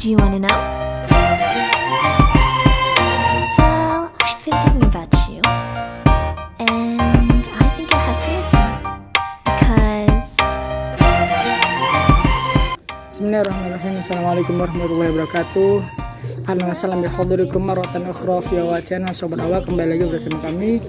Do you want to know? Well, I've been thinking about you, and I think I have to listen because. Bismillahirrahmanirrahim. Assalamualaikum warahmatullahi wabarakatuh. Assalamualaikum warahmatullahi wabarakatuh. Di bawah channel Sobat Awal, kembali lagi bersama kami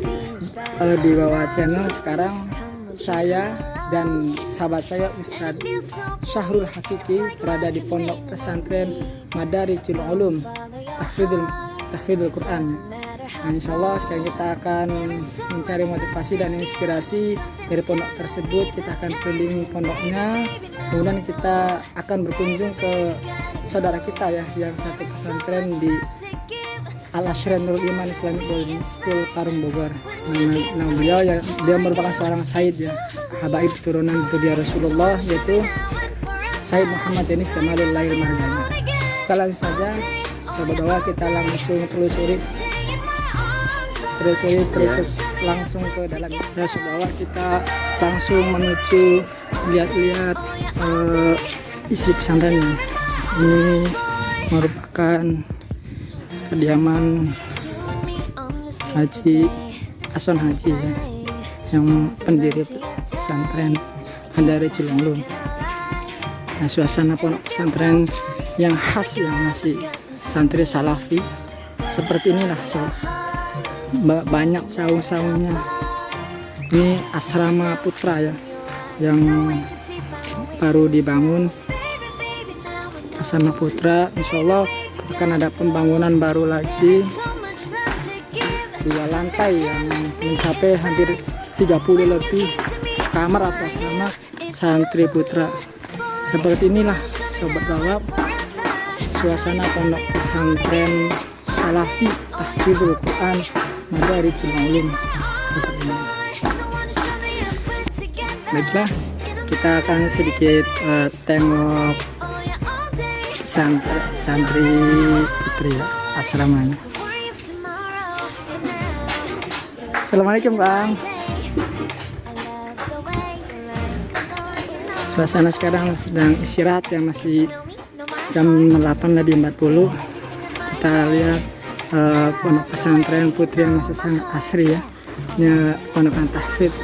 di bawah channel. Sekarang saya dan sahabat saya Ustadz Syahrul Hakiki berada di Pondok Pesantren Madarijul Ulum Tahfidzul Quran. Nah, insya Allah sekarang kita akan mencari motivasi dan inspirasi dari pondok tersebut. Kita akan keliling pondoknya, kemudian kita akan berkunjung ke saudara kita ya yang satu pesantren di Al-Asyrah Nurul Iman Islamic Boarding School Parung Bogor. Nah, beliau ya, dia merupakan seorang Sayyid ya, habaib turunan dari Rasulullah, yaitu Sayyid Muhammad Denis Jamalul Lail Marjani. Kita langsung saja Sobat Awal, kita langsung telusuri langsung ke dalam. Ya Sobat Awal, kita langsung menuju lihat-lihat isi pesantrennya. Ini merupakan kediaman Haji Hasan Haji ya, yang pendiri pesantren Madarijul Ulum. Nah, suasana pondok pesantren yang khas yang masih santri salafi seperti inilah. Banyak saung-saungnya. Ini asrama putra ya, yang baru dibangun. Asrama putra, insya Allah akan ada pembangunan baru lagi, 2 lantai yang mencapai hampir 30 lebih kamar atau asrama santri putra. Seperti inilah Sobat Awal suasana pondok pesantren salafi tahfidzul Quran Madarijul Ulum. Baiklah, kita akan sedikit tengok santri putri ya, asramanya. Assalamualaikum Bang. Suasana sekarang sedang istirahat ya, masih jam 8 lebih 40. Kita lihat pondok pesantren putri yang masih sangat asri ya, ini pondok tahfidz.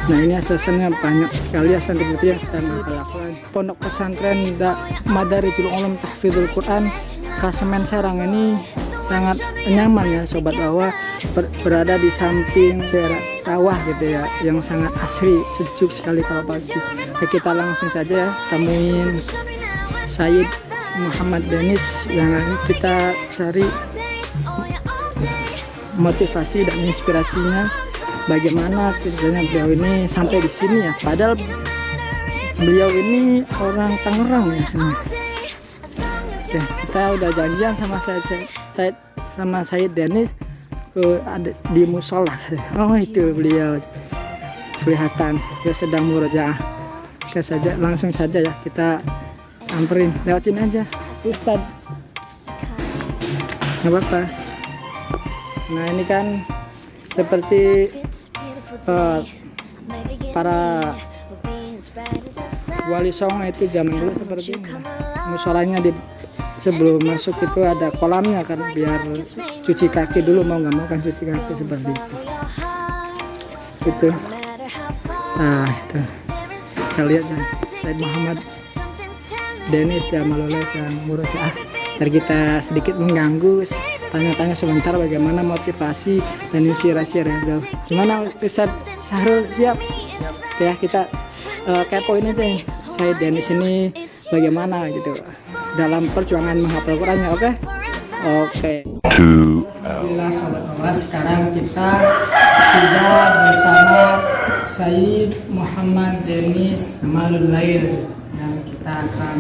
Nah, ini suasananya banyak sekali ya santri putri yang sedang melakukan pondok pesantren Madarijul Ulum Tahfidzul Quran Kasemen Serang ini sangat nyaman ya Sobat Awal, berada di samping daerah sawah gitu ya, yang sangat asri, sejuk sekali kalau pagi. Ya, kita langsung saja ya, temuin Sayyid Muhammad Denis yang kita cari motivasi dan inspirasinya. Bagaimana ceritanya beliau ini sampai di sini ya, padahal beliau ini orang Tangerang ya sebenarnya. Oke, kita udah janjian sama Sayyid Denis di musola. Oh, itu beliau kelihatan dia sedang murojaah. Oke saja, langsung saja ya kita samperin, lewat sini aja Ustadz, nggak apa-apa. Nah, ini kan seperti para wali songo itu zaman dulu seperti ini. Musolanya sebelum masuk itu ada kolamnya kan, biar cuci kaki dulu, mau nggak mau kan cuci kaki seperti itu. Nah, itu kita lihat ya, Sayyid Muhammad Denis Jamalul yang murojaah. Biar kita sedikit mengganggu, tanya-tanya sebentar bagaimana motivasi dan inspirasi ya. Gimana Ustadz Syahrul, siap? Ya, kita kepoin aja nih Sayyid Denis ini bagaimana gitu dalam perjuangan menghafal Qurannya. Oke. Alhamdulillah Sobat Awal, sekarang kita sudah bersama Sayyid Muhammad Denis Jamalul Lail dan kita akan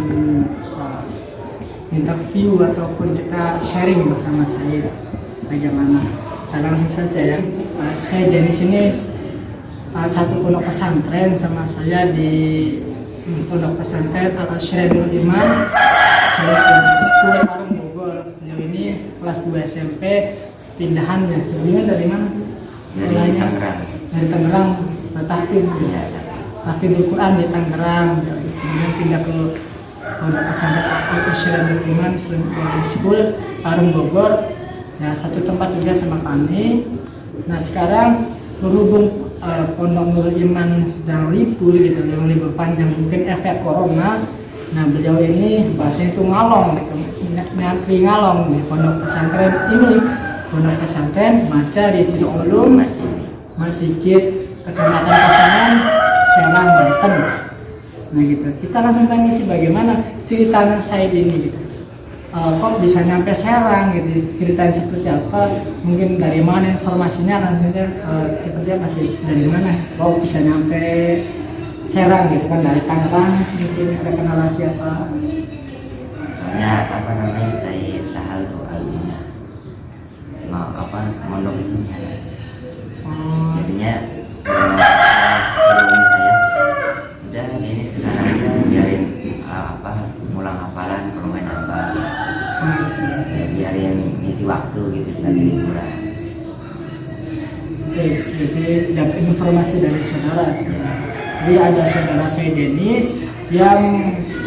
interview ataupun kita sharing bersama Sayyid bagaimana. Kita langsung saja ya. Sayyid Denis ini satu pondok pesantren sama saya di pondok pesantren Al-Asyrah Nurul Iman Islamic School Parung Bogor. Beliau ini kelas 2 SMP, pindahannya sebelumnya dari mana? Dari Tangerang, tahfidzul Quran di Tangerang, kemudian pindah ke Pondok Pesantren Al-Isyradul Iman Islamic School Parung Bogor. Nah, satu tempat juga sama kami. Nah, sekarang berhubung Pondok Nurul Iman sedang libur gitu, yang libur panjang mungkin efek corona. Nah, beliau ini bahasanya itu ngalong gitu, nyantri ngalong di pondok pesantren ini. Pondok pesantren Mada di Cidoulum, Masjid Kecamatan Pasangan, Serang, Banten. Nah gitu, kita langsung tanya sih bagaimana cerita Said ini gitu. Kok bisa nyampe Serang gitu, ceritanya seperti apa, mungkin dari mana informasinya, nantinya seperti apa sih, dari mana kok bisa nyampe Serang gitu kan, dari Tangerang mungkin ada kenalan siapa? Soalnya apa namanya, saya Sahal tuh alumni mau mondok di sini. Jadinya sebelum saya udah ini kesana aja, biarin mulang hafalan kalau nggak nyapa. Saya biarin ngisi waktu gitu selagi liburan. Oke, jadi dapat informasi dari saudara sih. Jadi ada saudara saya Denis yang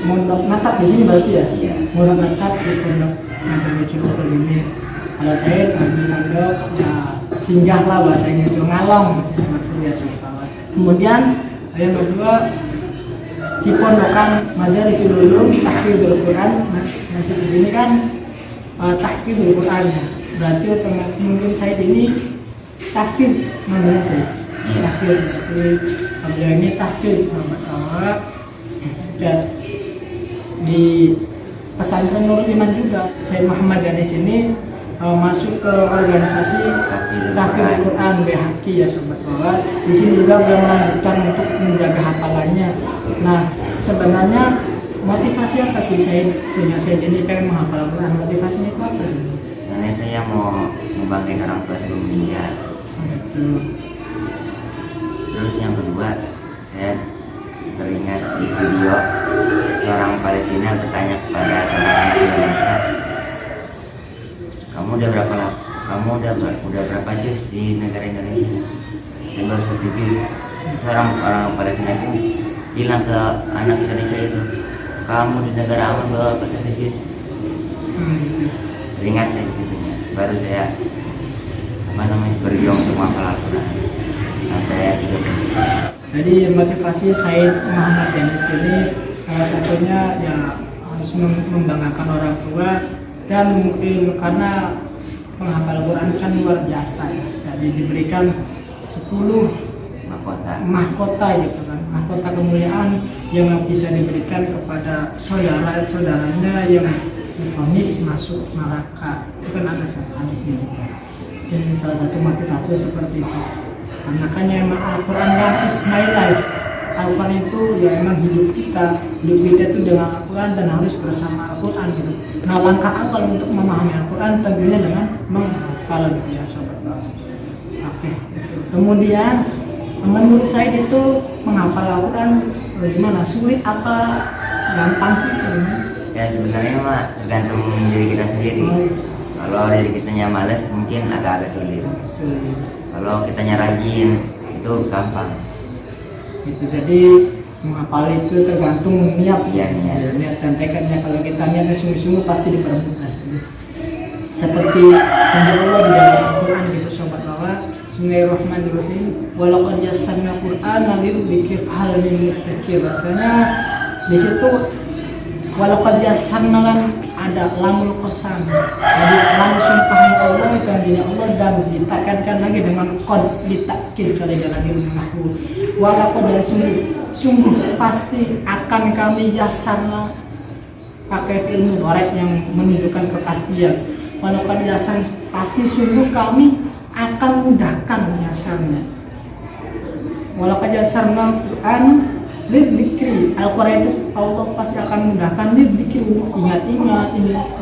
mondok natap di sini berarti ya? Iya. Mondok natap di pondok Madani Cidoulum ini. Kalau saya di mondok ya singgah lah bahasanya itu, ngalong masih sangat biasa. Kemudian yang kedua di pondokan Madani Cidoulum tahfidzul Quran. Nah seperti ini kan tahfidzul Quran. Berarti mungkin saya ini tahfidz namanya saya. Tahfidz. Jadi ini tahfidz pertama. Dan di pesantren Nurul Iman juga saya Muhammad Danis ini masuk ke organisasi tahfidzul Quran BHQ ya sobat bahwa di sini juga beliau melanjutkan untuk menjaga hafalannya. Nah sebenarnya motivasi apa sih sehingga saya ini pengen menghafal Quran, motivasinya itu apa sih? Karena saya mau membangkitkan orang tua sebelum meninggal. Terus yang kedua, saya teringat di video seorang Palestina bertanya kepada seorang Indonesia, kamu udah berapa juz di negara Indonesia? Saya baru 1 juz. Seorang orang Palestina itu bilang ke anak Indonesia itu, kamu di negara aman berapa 1 juz? Teringat saya di situnya. Baru saya berjuang untuk menghafal Al-Quran sampai 30. Jadi motivasi Said Muhammad Danis ini salah satunya ya harus membanggakan orang tua, dan mungkin karena penghafal Quran kan luar biasa ya. Jadi diberikan 10 mahkota gitu kan, mahkota kemuliaan yang bisa diberikan kepada saudara-saudaranya yang divonis masuk neraka. Itu kan ada hadisnya juga. Jadi salah satu motivasi seperti itu. Karena kan emang Al-Quran kan is my life. Al-Quran itu ya emang hidup kita itu dengan Al-Quran dan harus bersama Al-Quran gitu. Nah langkah awal untuk memahami Al-Quran tentunya dengan menghafal gitu ya sobat. Oke. Kemudian menurut saya itu menghafal Al-Quran gimana, sulit apa gampang sih sebenarnya? Ya sebenarnya mah tergantung diri kita sendiri. Kalau diri kitanya males mungkin agak sulit. Kalau kitanya rajin itu gampang. Itu jadi menghafal itu tergantung niat ya, niat dan tekadnya. Kalau kita niatnya sungguh-sungguh pasti dipermudah. Seperti janji Allah di dalam Al-Quran gitu sobat bahwa Bismillahirrahmanirrahim walaqad yassarna Qur'ana lidzikri fahal min muddakir. Rasanya di situ walaqad yassarna kan ada lamul qasam. Jadi lam sumpahnya Allah itu artinya Allah, dan ditekankan lagi dengan qad ditakkid kali dalam ilmu nahwu. Walaqad, dan sungguh pasti akan kami yassarna, pakai fi'il mudhari yang menunjukkan kepastian. Walaqad yassarna, pasti sungguh kami akan mudahkan yassarna. Walaqad yassarna Quran lidzikri, Al-Quran itu Allah pasti akan mudahkan lidzikri, ingat-ingat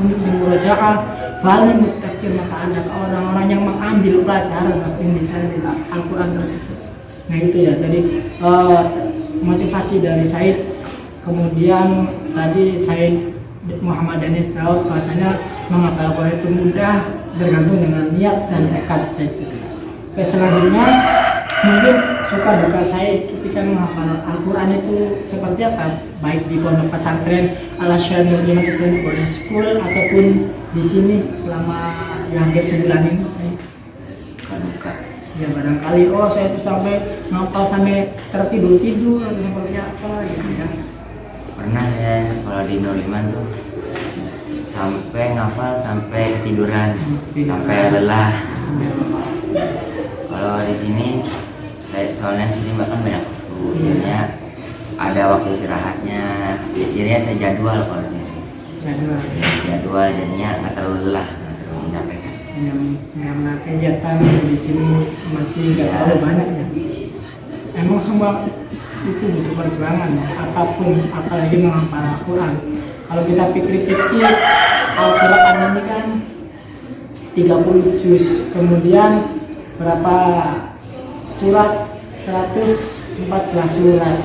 untuk dimurajaah. Fal muttaqin, maka ada orang-orang yang mengambil pelajaran apa yang bisa di Al-Quran tersebut. Nah itu ya, jadi motivasi dari Said. Kemudian tadi Said Muhammad Danis tahu bahasanya menghafal Al-Quran itu mudah, bergantung dengan niat dan tekad Said. Oke, selanjutnya mungkin suka duka saya ketika menghafal Al-Quran itu seperti apa, baik di pondok pesantren Al-Asyadul Iman Islamic Boarding School ataupun di sini selama hampir sebulan ini saya Duka. ya barangkali saya tuh sampai ngapal sampai tertidur atau seperti apa gitu ya. Pernah saya kalau di Noliman tuh sampai ngapal sampai ketiduran, sampai lelah. Kalau di sini soalnya sini makan banyak waktu, jadinya ada waktu istirahatnya, jadinya saya jadwal kalau di sini. Jadwal jadinya nggak terlalu lelah, nggak terlalu mencapekan. Karena kegiatan di sini masih nggak terlalu banyak ya. Emang semua itu butuh perjuangan ya, apapun, apalagi menghafal Al-Quran. Kalau kita pikir-pikir Al-Quran ini kan 30 juz, kemudian berapa surat? 114 surat,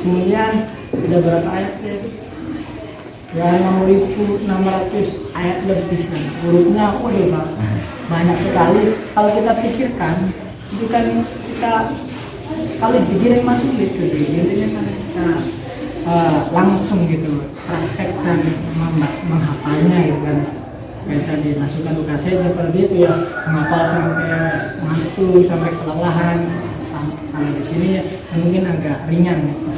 kemudian ada berapa ayat ya? 6.600 ayat lebih kan, hurufnya banyak sekali. Kalau kita pikirkan itu kan kita kalau digiring masuk gitu, intinya kan kita langsung gitu praktek dan menghafalnya gitu kan. Kayak tadi masukan duka saya seperti itu ya, menghafal sampai ngantuk, sampai kelelahan. Kalau di sini ya mungkin agak ringan gitu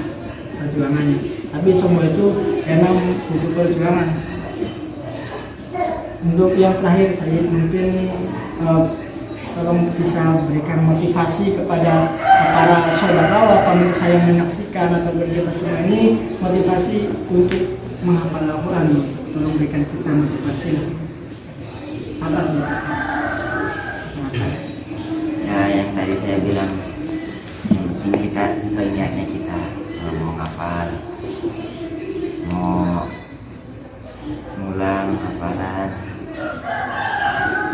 perjuangannya, tapi semua itu memang butuh perjuangan. Untuk yang terakhir saya mungkin tolong bisa berikan motivasi kepada para saudara pemirsa yang menyaksikan atau kita semua ini, motivasi untuk menghafal Al-Quran. Tolong berikan kita motivasi apa sih? Ya yang tadi saya bilang, yang penting kita sesuai niatnya kita. Kalau mau ngapal, mau ngulang hafalan,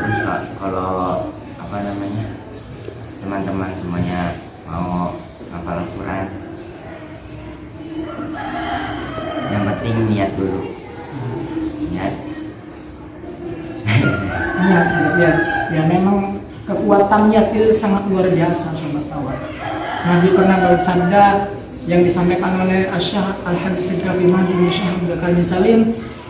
terus kalau apa namanya, teman-teman semuanya mau ngapal Al-Quran, yang penting niat dulu. Niat ya memang kekuatan niat itu sangat luar biasa sobat kawan. Nabi pernah bersabda yang disampaikan oleh Asy-Syaikh Al-Habis Al-Kafi Mahdi bin Syekh Abdul Karim Salim,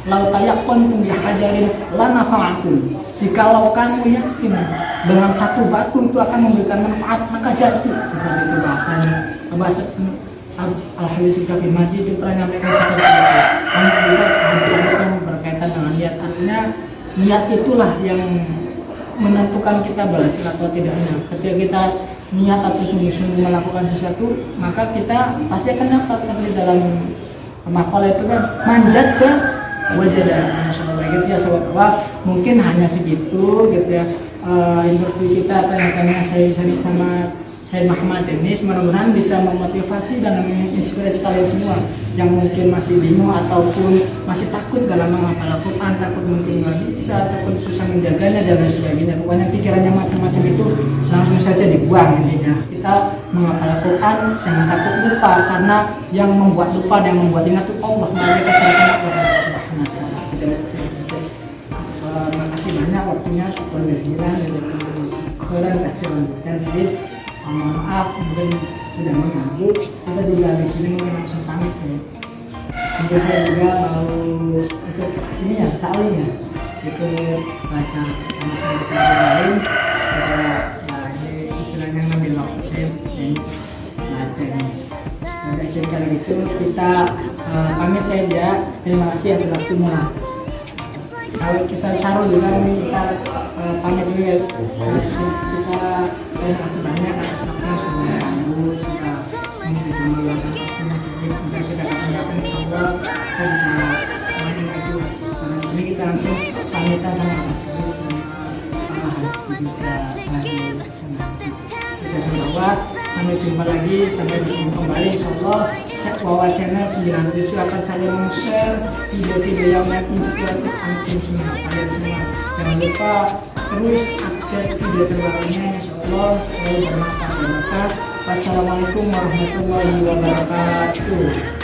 "Lau tayaqqantum bi hajarin la nafa'akum." Jikalau kamu yakin dengan satu batu itu akan memberikan manfaat, maka jatuh. Seperti itu bahasanya. Bahasa Al-Habis Al-Kafi Mahdi itu pernah menyampaikan seperti itu. Kamu lihat hadis yang berkaitan dengan niat, artinya niat itulah yang menentukan kita berhasil atau tidaknya. Ketika kita niat atau sungguh-sungguh melakukan sesuatu, maka kita pasti akan dapat. Seperti dalam makalah itu kan, manjat ke wajadah. Masyaallah gitu ya sobat awak. Mungkin hanya segitu gitu ya interview kita, tanya-tanya saya sama Syed Muhammad Denis. Mudah-mudahan bisa memotivasi dan menginspirasi kalian semua yang mungkin masih bingung ataupun masih takut dalam menghafal Al-Quran, takut mungkin nggak bisa, takut susah menjaganya dan lain sebagainya. Pokoknya pikiran yang macam-macam itu langsung saja dibuang intinya. Kita menghafal Al-Quran jangan takut lupa, karena yang membuat lupa dan membuat ingat itu Allah. Mereka serahkan kepada Allah Subhanahu wa Ta'ala. Terima kasih banyak waktunya, syukur jazilan dan sedikit. Maaf mungkin sudah mengganggu. Kita juga di sini mungkin langsung pamit ya. Mungkin saya juga mau untuk ini ya, ta'lim ya, itu baca sama-sama lain. Ini istilahnya ngambil waktu ini baca ini. Jadi kali itu kita pamit saja. Terima kasih atas waktunya. Kalau kita Sarul juga nih, kita pamit dulu ya. Kita terima kasih banyak atas waktunya, sudah menunggu, sudah mengisi sama waktunya sedikit. Nanti kita akan dapat insyaallah kita bisa main itu. Karena di sini kita langsung pamitan sama Mas Sri sama kita lagi kita semua. Sampai jumpa lagi, sampai bertemu kembali insyaallah. Wawa Channel 97 akan saling share video-video yang inspiratif untuk semua kalian semua. Jangan lupa terus update video terbarunya insyaallah selalu bermanfaat dan berkah. Wassalamualaikum warahmatullahi wabarakatuh.